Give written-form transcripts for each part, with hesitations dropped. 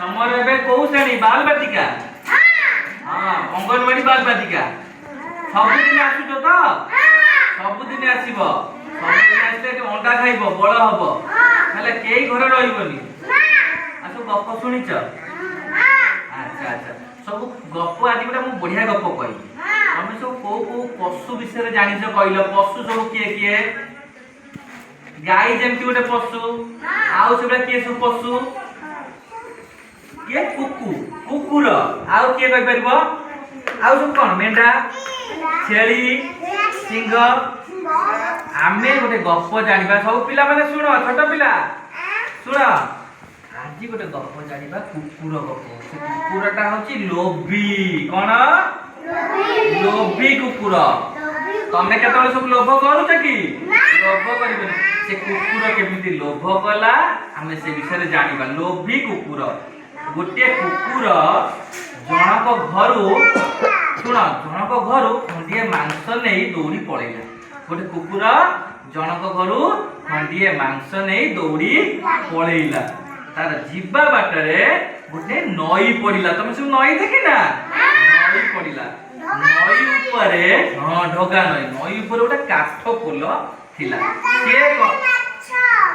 तमर एबे कोउ श्रेणी बाल बाटिका हां अंगनवाड़ी बाल बाटिका सब दिन आसुचो तो सब दिन आसीबो सब दिन आसे अंडा खाइबो बड़ हबो हेले केई घर रहिबोनी आसु गप सुनिच अच्छा अच्छा सब गप आज गोटे मु बढ़िया गप कहि हमें सब को पशु विषय जानिछ कहलो पशु सब किए किए गाई जेमती गोटे पशु आउ सब किए सब पशु के कुकुर आउ किए कहि परबो आउ सब कोन मेंढा छेली सिंह आमे गोटे गप जानिबा सब पिला माने सुनो छोट पिला सुनो आज गोटे गप जानिबा कुकुर गप से कुकुरटा होची लोभी कोन लोभी कुकुर तमे केतले सब लोभ करूछ कि लोभ करिबे से कुकुर केमिति लोभ कला हमें से विषय जानिबा लोभी कुकुर गोटे कुकुर जनक घरु सुन जनक घरु खंडिए मांस नहीं दौड़ी पड़ेला गोटे कुकुर जनक घरु खंडिए मांस नहीं दौड़ी पड़ेला तार जीवा बाटरे गोटे नई पड़िला तमे सब नई देखि ना नई पड़िला नई ऊपरे हां ढोगा नई ऊपर गोटे काठ पोल थिला से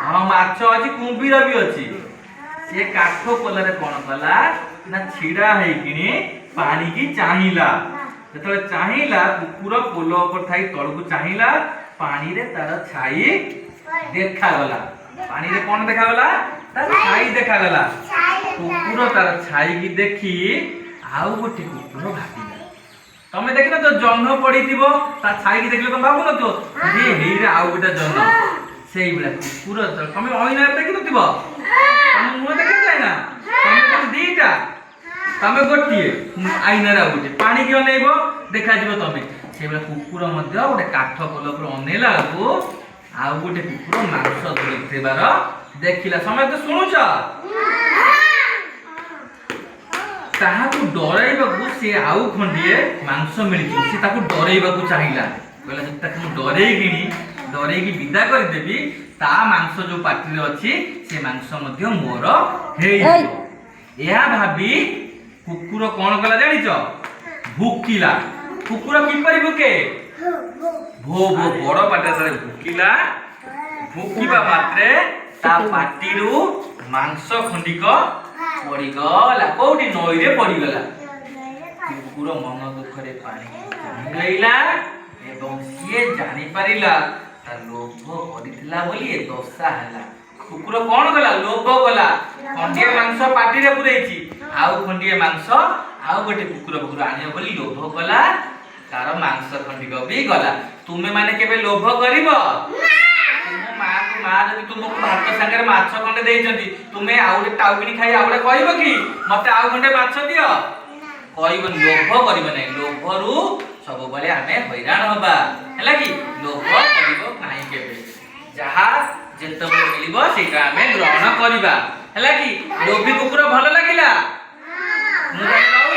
हां माछ अछि कुंभीर भी अछि से काठ पोल रे कोन कला ना छिड़ा है किनी पानी की चाहिला जतले चाहिला कुकुर पोल ऊपर थाई तळकु चाहिला पानी रे तार छाई देखा गला पानी रे कोन देखा गला तार छाई देखा गला कुकुर तार छाई की देखी आउ गोटे कुकुर भागिला तमे देखिना तो जन्म पड़ीथिबो ता छाई की देखले तो भाबु न तो हे हे रे आउ गोटे जन्म सेई बेला कुकुर तमे ओइना देखि नथिबो तमे मुह देखि जाय ना तमे तो दीटा तमे गोटिए आइना रा गोटे पानी की अनेइबो देखा जिवो तमे सेई बेला कुकुर मध्ये गोटे काठ पोल पर अनेला को आउ गोटे कुकुर मांस धरिथिबार देखिला समय तो सुनुछ ताहाकु डराइबाकु से आउ खंडिए मांस मिलिछु से ताकु डराइबाकु चाहिला कहला जे ताकु डरेगी विदा कर देबी ता मांस जो पाटी रे अछि से मांस मध्ये मोर हेई एहा भाबी कुकुर कोन कला जानिछ भुकिला कुकुर की परि भुके भो भो बड़ पाटे तळे भुकिला भुकिबा मात्रे ता पाटी रु मांस खंडिक पड़ी गला कोठी नई रे पड़ी गला कुकुर मन दुख रे पानी गईला एवं सिए जानि परिला ता लोभ करितला बोली ए दशा हला कुकुर कोन गला लोभ गला खंडिए मांस पाटी रे पुरैछि आउ खंडिए मांस आउ गोटे कुकुर बकुर आनियो बोली लोभ गला तार मांस खंडिक भी गला तुमे माने केबे लोभ करिवो मां जदि तुमको भात संगे माछ खंडे देइछंती तुमे आउडे टाउकिनी खाई आउडे कहइबो कि मते आउ खंडे माछ दियो कहइबो लोभ करिबो नै लोभरु सब बले हमें हैरान होबा हैला कि लोभ करिबो नाही केबे जहा जेतबे मिलिबो सेटा हमें ग्रहण करिबा हैला कि लोभी कुकुर भलो लागिला मु